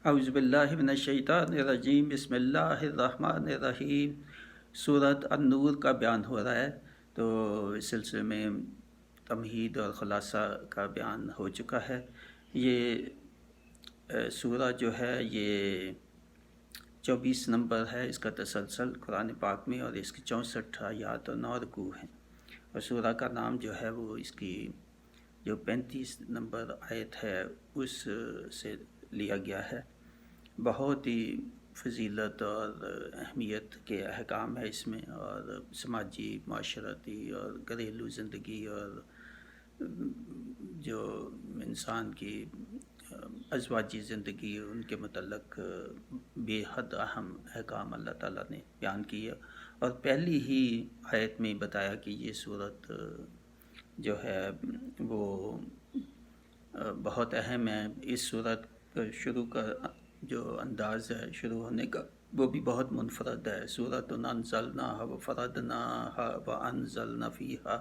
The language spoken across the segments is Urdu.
اعوذ باللہ من الشیطان الرجیم، بسم اللہ الرحمن الرحیم۔ سورۃ النور کا بیان ہو رہا ہے، تو اس سلسلے میں تمہید اور خلاصہ کا بیان ہو چکا ہے۔ یہ سورہ جو ہے یہ 24 نمبر ہے اس کا تسلسل قرآن پاک میں، اور اس کی 64 آیات اور 9 رکوع ہیں، اور سورہ کا نام جو ہے وہ اس کی جو 35 نمبر آیت ہے اس سے لیا گیا ہے۔ بہت ہی فضیلت اور اہمیت کے احکام ہے اس میں، اور سماجی، معاشرتی اور گھریلو زندگی اور جو انسان کی ازواجی زندگی ان کے متعلق بے حد اہم احکام اللہ تعالیٰ نے بیان کیے، اور پہلی ہی آیت میں بتایا کہ یہ صورت جو ہے وہ بہت اہم ہے۔ اس صورت شروع کا جو انداز ہے شروع ہونے کا وہ بھی بہت منفرد ہے۔ سورۃ انزلناها وفرضناها وانزلنا فیها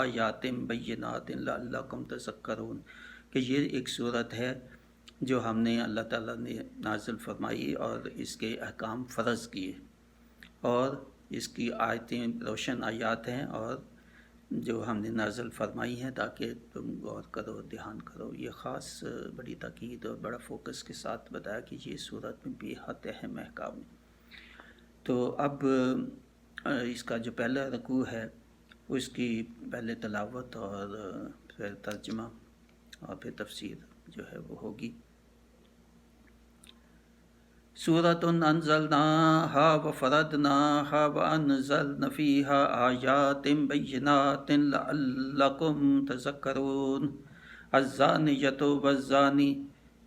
آیات بینات لعلکم تذکرون، کہ یہ ایک صورت ہے جو ہم نے اللہ تعالیٰ نے نازل فرمائی اور اس کے احکام فرض کیے، اور اس کی آیتیں روشن آیات ہیں اور جو ہم نے نازل فرمائی ہیں تاکہ تم غور کرو، دھیان کرو۔ یہ خاص بڑی تاکید اور بڑا فوکس کے ساتھ بتایا کہ یہ صورت میں بے حد اہم احکام ہے۔ تو اب اس کا جو پہلا رکوع ہے اس کی پہلے تلاوت اور پھر ترجمہ اور پھر تفسیر جو ہے وہ ہوگی۔ سورۃ انزلناها وفرضناها وانزلنا فیها آیات بینات لعلکم تذکرون۔ الزانیۃ والزانی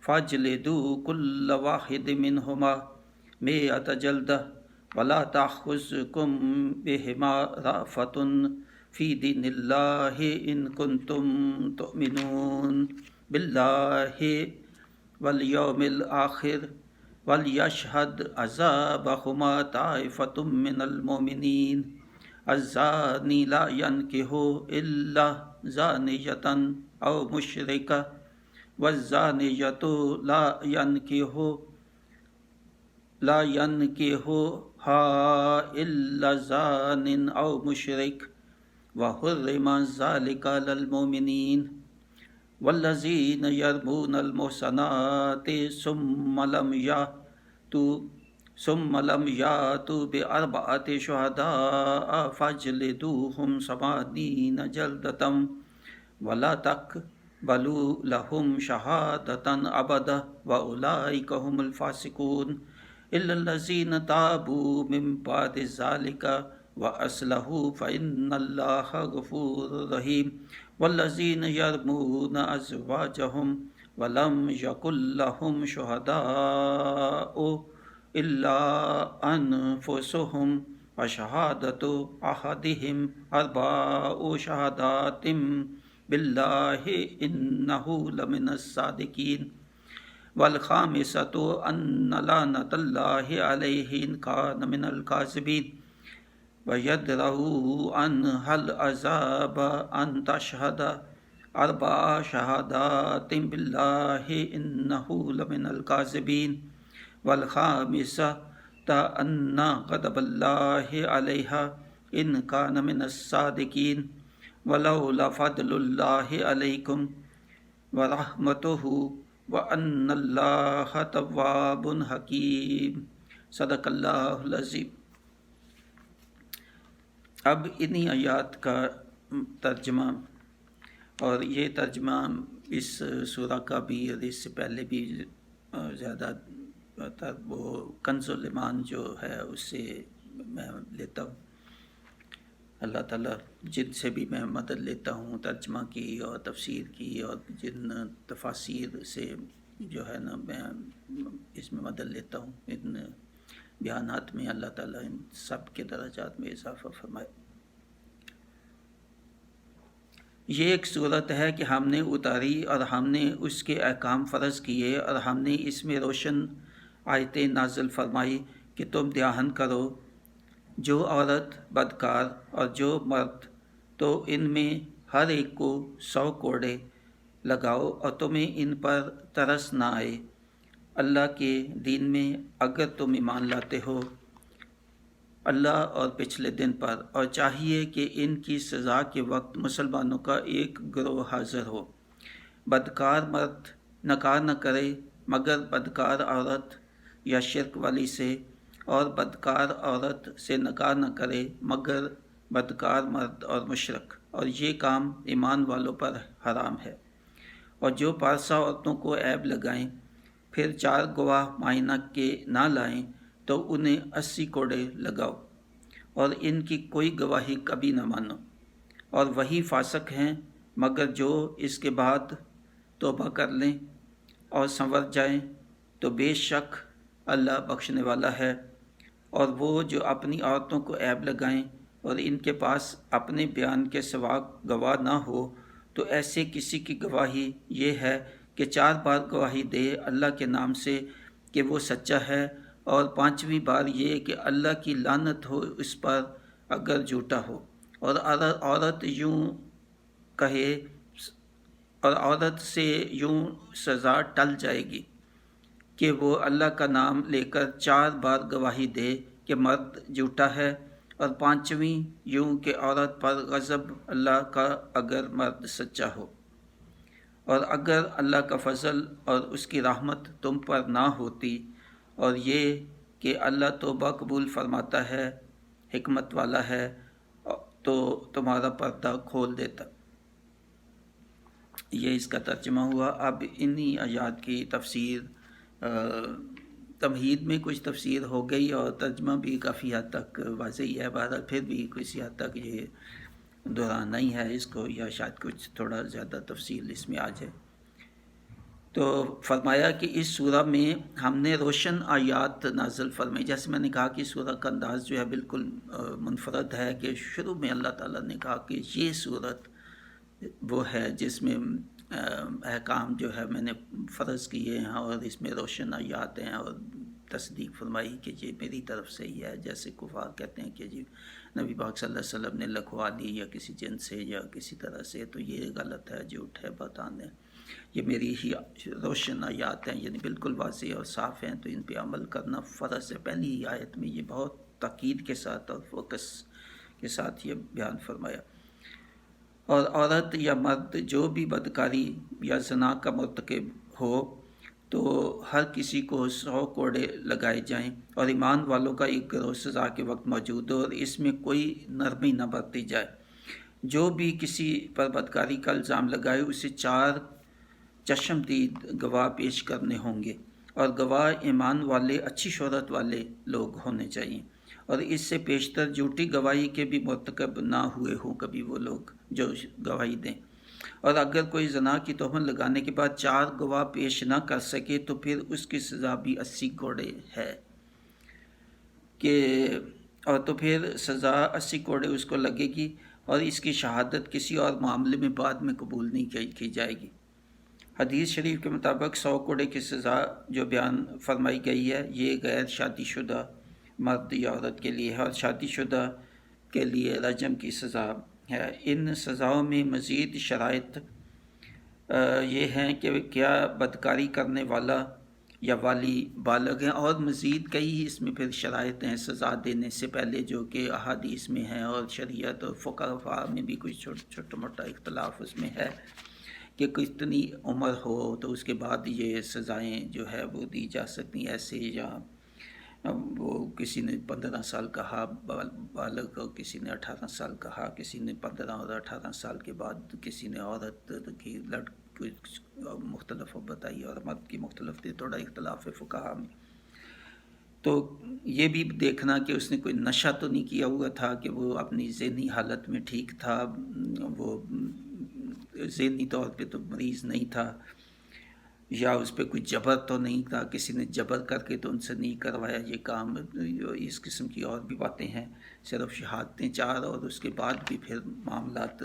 فاجلدوا کل واحد منہما مئۃ جلدہ ولا تأخذکم بہما رأفۃ فی دین اللہ ان کنتم تؤمنون باللہ والیوم الآخر وَلْيَشْهَدْ عَذَابَهُمَا طَائِفَةٌ مِّنَ الْمُؤْمِنِينَ۔ الزَّانِي لَا يَنكِحُ إِلَّا زَانِيَّةً أَوْ مُشْرِكَةً وَالزَّانِيَّةُ لَا يَنكِحُهَا إِلَّا زَانٍ أَوْ مُشْرِكٌ وَحُرِّمَ ذَلِكَ عَلَى الْمُؤْمِنِينَ۔ والذین یرمون المحصنات ثم لم یأتوا بأربعۃ شہداء فاجلدوہم 80 جلدۃ ولا تقبلوا لهم شہادۃ ابدا واولئک هم الفاسقون الا الذین تابوا من بعد ذلک وأصلحوا فإن اللہ غفور رحیم۔ والذین یرمون ازواجہم ولم یکن لہم شہداء الا انفسہم وشہادۃ احدہم اربع شہادات باللہ انہ لمن الصادقین۔ والخامسۃ ان لعنۃ اللہ علیہ ان کان من الکاذبین۔ وَيَدْرَؤُ عَنْهَا الْعَذَابَ أَنْ تَشْهَدَ 4 شهادات بِاللَّهِ إِنَّهُ لَمِنَ الْكَاذِبِينَ۔ وَالْخَامِسَةُ أَنَّ غَضَبَ اللَّهِ عَلَيْهَا إِنْ كَانَ مِنَ الصَّادِقِينَ وَلَوْلَا فَضْلُ اللَّهِ عَلَيْكُمْ وَرَحْمَتُهُ وَأَنَّ اللَّهَ تَوَّابٌ حَكِيمٌ۔ صدق اللہ العظیم۔ اب انہی آیات کا ترجمہ، اور یہ ترجمہ اس سورہ کا بھی اور اس سے پہلے بھی زیادہ تر وہ کنز الایمان جو ہے اس سے میں لیتا ہوں۔ اللہ تعالیٰ جن سے بھی میں مدد لیتا ہوں ترجمہ کی اور تفسیر کی، اور جن تفاسیر سے جو ہے نا میں اس میں مدد لیتا ہوں، ان بیانات میں اللہ تعالیٰ ان سب کے درجات میں اضافہ فرمائے۔ یہ ایک صورت ہے کہ ہم نے اتاری اور ہم نے اس کے احکام فرض کیے، اور ہم نے اس میں روشن آیتیں نازل فرمائی کہ تم دھیان کرو، جو عورت بدکار اور جو مرد، تو ان میں ہر ایک کو 100 کوڑے لگاؤ اور تمہیں ان پر ترس نہ آئے، اللہ کے دین میں اگر تم ایمان لاتے ہو اللہ اور پچھلے دن پر، اور چاہیے کہ ان کی سزا کے وقت مسلمانوں کا ایک گروہ حاضر ہو۔ بدکار مرد نکاح نہ کرے مگر بدکار عورت یا شرک والی سے، اور بدکار عورت سے نکاح نہ کرے مگر بدکار مرد اور مشرک، اور یہ کام ایمان والوں پر حرام ہے۔ اور جو پارسا عورتوں کو عیب لگائیں پھر 4 گواہ معائنہ کے نہ لائیں تو انہیں 80 کوڑے لگاؤ، اور ان کی کوئی گواہی کبھی نہ مانو، اور وہی فاسق ہیں مگر جو اس کے بعد توبہ کر لیں اور سنور جائیں تو بے شک اللہ بخشنے والا ہے۔ اور وہ جو اپنی عورتوں کو عیب لگائیں اور ان کے پاس اپنے بیان کے سوا گواہ نہ ہو تو ایسے کسی کی گواہی یہ ہے کہ 4 بار گواہی دے اللہ کے نام سے کہ وہ سچا ہے، اور 5ویں بار یہ کہ اللہ کی لعنت ہو اس پر اگر جھوٹا ہو۔ اور عورت یوں کہے، اور عورت سے یوں سزا ٹل جائے گی کہ وہ اللہ کا نام لے کر 4 بار گواہی دے کہ مرد جھوٹا ہے، اور 5ویں یوں کہ عورت پر غضب اللہ کا اگر مرد سچا ہو۔ اور اگر اللہ کا فضل اور اس کی رحمت تم پر نہ ہوتی، اور یہ کہ اللہ توبہ قبول فرماتا ہے، حکمت والا ہے، تو تمہارا پردہ کھول دیتا۔ یہ اس کا ترجمہ ہوا۔ اب انہی آیات کی تفسیر، تمہید میں کچھ تفسیر ہو گئی اور ترجمہ بھی کافی حد تک واضح ہے، بہرحال پھر بھی کسی حد تک یہ دہرانا ہی ہے اس کو، یا شاید کچھ تھوڑا زیادہ تفصیل اس میں آ جائے۔ تو فرمایا کہ اس سورہ میں ہم نے روشن آیات نازل فرمائی۔ جیسے میں نے کہا کہ سورہ کا انداز جو ہے بالکل منفرد ہے، کہ شروع میں اللہ تعالیٰ نے کہا کہ یہ صورت وہ ہے جس میں احکام جو ہے میں نے فرض کیے ہیں، اور اس میں روشن آیات ہیں، اور تصدیق فرمائی کہ یہ میری طرف سے ہی ہے۔ جیسے کفار کہتے ہیں کہ جی نبی پاک صلی اللہ علیہ وسلم نے لکھوا دی یا کسی جن سے یا کسی طرح سے، تو یہ غلط ہے، جھوٹ ہے، بہتان ہے۔ یہ میری ہی روشن آیات ہیں، یعنی بالکل واضح اور صاف ہیں، تو ان پہ عمل کرنا فرض ہے۔ پہلی ہی آیت میں یہ بہت تاکید کے ساتھ اور فوکس کے ساتھ یہ بیان فرمایا۔ اور عورت یا مرد جو بھی بدکاری یا زنا کا مرتکب ہو تو ہر کسی کو 100 کوڑے لگائے جائیں، اور ایمان والوں کا ایک گروہ سزا کے وقت موجود ہو، اور اس میں کوئی نرمی نہ برتی جائے۔ جو بھی کسی پر بدکاری کا الزام لگائے اسے 4 چشمدید گواہ پیش کرنے ہوں گے، اور گواہ ایمان والے اچھی شہرت والے لوگ ہونے چاہیے، اور اس سے پیشتر جھوٹی گواہی کے بھی مرتکب نہ ہوئے ہوں کبھی وہ لوگ جو گواہی دیں۔ اور اگر کوئی زنا کی تہمت لگانے کے بعد 4 گواہ پیش نہ کر سکے تو پھر اس کی سزا بھی 80 کوڑے ہے، اور تو پھر سزا 80 کوڑے اس کو لگے گی، اور اس کی شہادت کسی اور معاملے میں بعد میں قبول نہیں کی جائے گی۔ حدیث شریف کے مطابق 100 کوڑے کی سزا جو بیان فرمائی گئی ہے یہ غیر شادی شدہ مرد یا عورت کے لیے ہے، اور شادی شدہ کے لیے رجم کی سزا ہے۔ ان سزاؤں میں مزید شرائط یہ ہیں کہ کیا بدکاری کرنے والا یا والی بالغ ہیں، اور مزید کئی اس میں پھر شرائط ہیں سزا دینے سے پہلے جو کہ احادیث میں ہیں، اور شریعت اور فقہاء میں بھی کچھ چھوٹا موٹا اختلاف اس میں ہے کہ کتنی عمر ہو تو اس کے بعد یہ سزائیں جو ہے وہ دی جا سکتی ایسے، یا وہ کسی نے 15 سال کہا بالغ، اور کسی نے 18 سال کہا، کسی نے 15 اور 18 سال کے بعد کسی نے عورت کی مختلف بتائی، اور مرد کی مختلف تھی، تھوڑا اختلاف ہے فقہاء میں۔ تو یہ بھی دیکھنا کہ اس نے کوئی نشہ تو نہیں کیا ہوا تھا، کہ وہ اپنی ذہنی حالت میں ٹھیک تھا، وہ ذہنی طور پہ تو مریض نہیں تھا، یا اس پہ کوئی جبر تو نہیں تھا، کسی نے جبر کر کے تو ان سے نہیں کروایا یہ کام۔ اس قسم کی اور بھی باتیں ہیں، صرف شہادتیں 4 اور اس کے بعد بھی پھر معاملات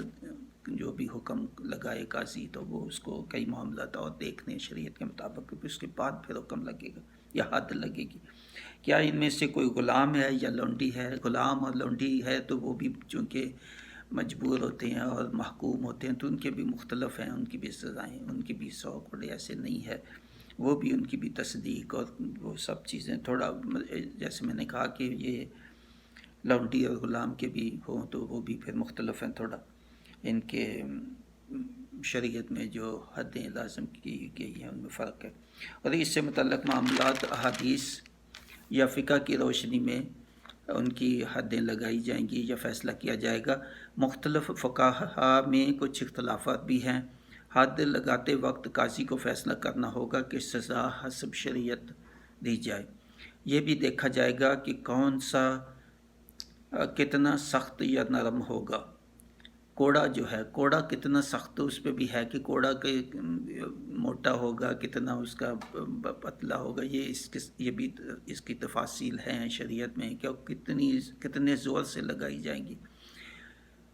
جو بھی حکم لگائے قاضی تو وہ اس کو کئی معاملات اور دیکھنے شریعت کے مطابق، اس کے بعد پھر حکم لگے گا یا حد لگے گی۔ کیا ان میں سے کوئی غلام ہے یا لونڈی ہے؟ غلام اور لونڈی ہے تو وہ بھی چونکہ مجبور ہوتے ہیں اور محکوم ہوتے ہیں تو ان کے بھی مختلف ہیں، ان کی بھی سزائیں، ان کی بھی 100 کوڑے ایسے نہیں ہے۔ وہ بھی ان کی بھی تصدیق اور وہ سب چیزیں تھوڑا جیسے میں نے کہا کہ یہ لونڈی اور غلام کے بھی ہوں تو وہ بھی پھر مختلف ہیں تھوڑا ان کے شریعت میں جو حدیں لازم کی گئی ہیں ان میں فرق ہے، اور اس سے متعلق معاملات احادیث یا فقہ کی روشنی میں ان کی حدیں لگائی جائیں گی یا فیصلہ کیا جائے گا۔ مختلف فقہا میں کچھ اختلافات بھی ہیں۔ حد لگاتے وقت قاضی کو فیصلہ کرنا ہوگا کہ سزا حسب شریعت دی جائے۔ یہ بھی دیکھا جائے گا کہ کون سا کتنا سخت یا نرم ہوگا۔ کوڑا جو ہے، کوڑا کتنا سخت اس پہ بھی ہے کہ کوڑا کے موٹا ہوگا، کتنا اس کا پتلا ہوگا، یہ بھی اس کی تفاصیل ہیں شریعت میں کہ کتنے زور سے لگائی جائیں گی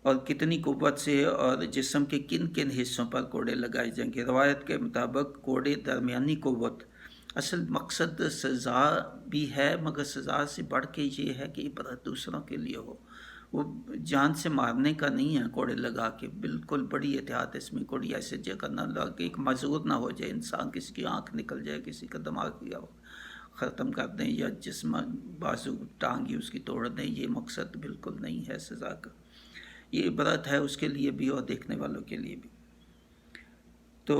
اور کتنی قوت سے اور جسم کے کن کن حصوں پر کوڑے لگائے جائیں گے۔ روایت کے مطابق کوڑے درمیانی قوت، اصل مقصد سزا بھی ہے مگر سزا سے بڑھ کے یہ ہے کہ عبرت دوسروں کے لیے ہو، وہ جان سے مارنے کا نہیں ہے کوڑے لگا کے، بالکل بڑی احتیاط اس میں، کوڑی ایسے جگہ نہ لگا کہ ایک معذور نہ ہو جائے انسان، کسی کی آنکھ نکل جائے، کسی کا دماغ یا ختم کر دیں یا جسم بازو ٹانگ اس کی توڑ دیں، یہ مقصد بالکل نہیں ہے سزا کا، یہ عبرت ہے اس کے لیے بھی اور دیکھنے والوں کے لیے بھی۔ تو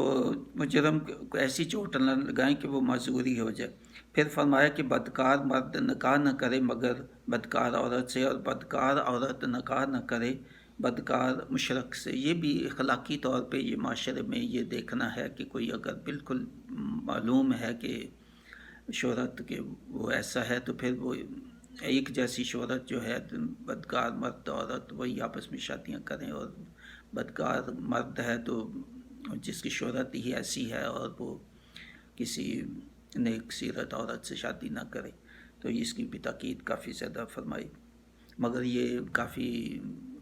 مجرم کو ایسی چوٹ نہ لگائیں کہ وہ معذوری ہو جائے۔ پھر فرمایا کہ بدکار مرد نکاح نہ کرے مگر بدکار عورت سے، اور بدکار عورت نکاح نہ کرے بدکار مشرک سے۔ یہ بھی اخلاقی طور پہ یہ معاشرے میں یہ دیکھنا ہے کہ کوئی اگر بالکل معلوم ہے کہ شہرت کہ وہ ایسا ہے تو پھر وہ ایک جیسی شہرت جو ہے بدکار مرد عورت وہی آپس میں شادیاں کریں، اور بدکار مرد ہے تو جس کی شہرت ہی ایسی ہے اور وہ کسی نیک سیرت عورت سے شادی نہ کرے، تو اس کی بھی تاکید کافی زیادہ فرمائی، مگر یہ کافی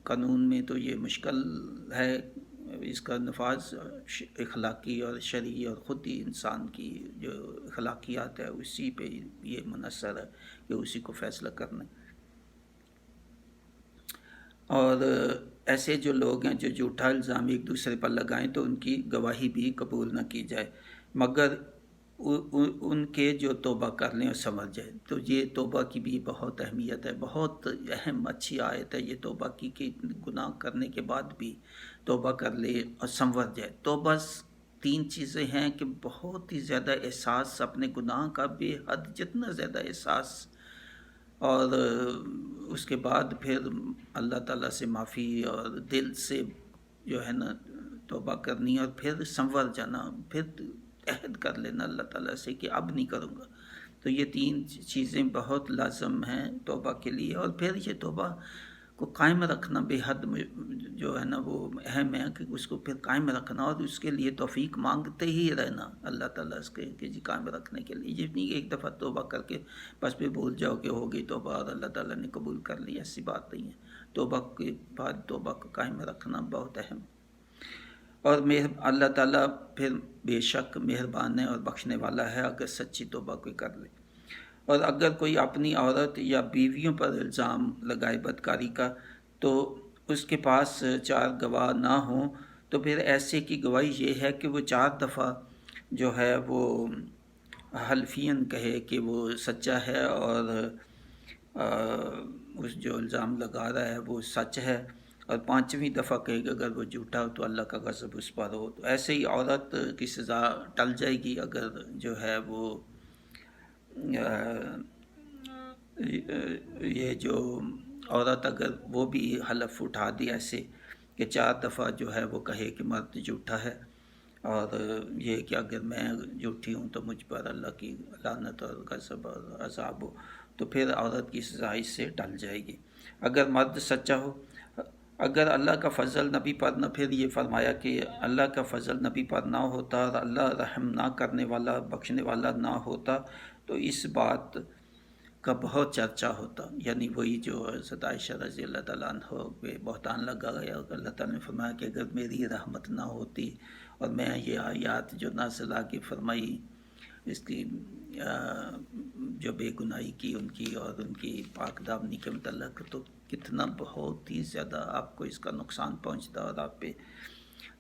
قانون میں تو یہ مشکل ہے، اس کا نفاذ اخلاقی اور شرعی اور خود ہی انسان کی جو اخلاقیات ہے اسی پہ یہ منحصر ہے کہ اسی کو فیصلہ کرنا۔ اور ایسے جو لوگ ہیں جو جھوٹا الزام ایک دوسرے پر لگائیں تو ان کی گواہی بھی قبول نہ کی جائے مگر ان کے جو توبہ کر لیں اور سنور جائے۔ تو یہ توبہ کی بھی بہت اہمیت ہے، بہت اہم اچھی آیت ہے یہ توبہ کی کہ گناہ کرنے کے بعد بھی توبہ کر لے اور سنور جائے۔ توبہ تین چیزیں ہیں کہ بہت ہی زیادہ احساس اپنے گناہ کا، بے حد جتنا زیادہ احساس، اور اس کے بعد پھر اللہ تعالیٰ سے معافی اور دل سے جو ہے نا توبہ کرنی، اور پھر سنور جانا، پھر عہد کر لینا اللہ تعالیٰ سے کہ اب نہیں کروں گا۔ تو یہ تین چیزیں بہت لازم ہیں توبہ کے لیے، اور پھر یہ توبہ کو قائم رکھنا بے حد جو ہے نا وہ اہم ہے کہ اس کو پھر قائم رکھنا، اور اس کے لیے توفیق مانگتے ہی رہنا اللہ تعالیٰ سے کہ جی قائم رکھنے کے لیے، یہ نہیں ایک دفعہ توبہ کر کے بس پھر بھول جاؤ کہ ہو گئی توبہ اور اللہ تعالیٰ نے قبول کر لی، ایسی بات نہیں ہے۔ توبہ کے بعد توبہ کو قائم رکھنا بہت اہم ہے، اور اللہ تعالیٰ پھر بے شک مہربان ہے اور بخشنے والا ہے اگر سچی توبہ کوئی کر لے۔ اور اگر کوئی اپنی عورت یا بیویوں پر الزام لگائے بدکاری کا تو اس کے پاس 4 گواہ نہ ہوں تو پھر ایسے کی گواہی یہ ہے کہ وہ 4 دفعہ جو ہے وہ حلفین کہے کہ وہ سچا ہے اور اس جو الزام لگا رہا ہے وہ سچ ہے، اور 5ویں دفعہ کہے کہ اگر وہ جھوٹا ہو تو اللہ کا غضب اس پر ہو۔ تو ایسے ہی عورت کی سزا ٹل جائے گی اگر جو ہے وہ یہ جو عورت اگر وہ بھی حلف اٹھا دی ایسے کہ 4 دفعہ جو ہے وہ کہے کہ مرد جھوٹا ہے، اور یہ کہ اگر میں جھوٹی ہوں تو مجھ پر اللہ کی لعنت اور غضب اور عذاب ہو، تو پھر عورت کی سزا اس سے ٹل جائے گی۔ اگر مرد سچا ہو، اگر اللہ کا فضل نبی پر نہ، پھر یہ فرمایا کہ اللہ کا فضل نبی پر نہ ہوتا اور اللہ رحم نہ کرنے والا بخشنے والا نہ ہوتا تو اس بات کا بہت چرچا ہوتا، یعنی وہی جو حضرت عائشہ رضی اللہ تعالیٰ عنہ پہ بہتان لگا گیا، اور اللہ تعالیٰ نے فرمایا کہ اگر میری رحمت نہ ہوتی اور میں یہ آیات جو نازل کی فرمائی اس کی جو بے گناہی کی ان کی اور ان کی پاک دامنی کے متعلق، تو کتنا بہت ہی زیادہ آپ کو اس کا نقصان پہنچتا، اور آپ پہ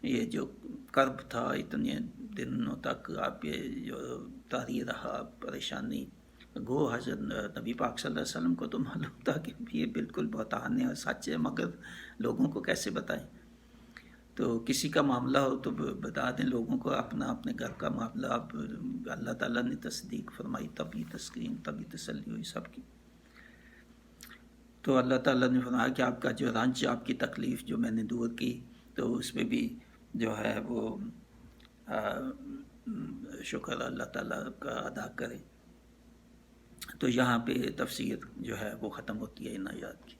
یہ جو کرب تھا اتنے دنوں تک آپ یہ جو طاری رہا پریشانی، گو حضرت نبی پاک صلی اللہ علیہ وسلم کو تو معلوم تھا کہ یہ بالکل بہتان ہے اور سچ ہے، مگر لوگوں کو کیسے بتائیں؟ تو کسی کا معاملہ ہو تو بتا دیں لوگوں کو، اپنے گھر کا معاملہ اب اللہ تعالیٰ نے تصدیق فرمائی، تبھی تسکین، تبھی تسلی ہوئی سب کی۔ تو اللہ تعالیٰ نے فرمایا کہ آپ کا جو رنج، آپ کی تکلیف جو میں نے دور کی، تو اس میں بھی جو ہے وہ شکر اللہ تعالیٰ کا ادا کریں۔ تو یہاں پہ تفسیر جو ہے وہ ختم ہوتی ہے ان آیات کی۔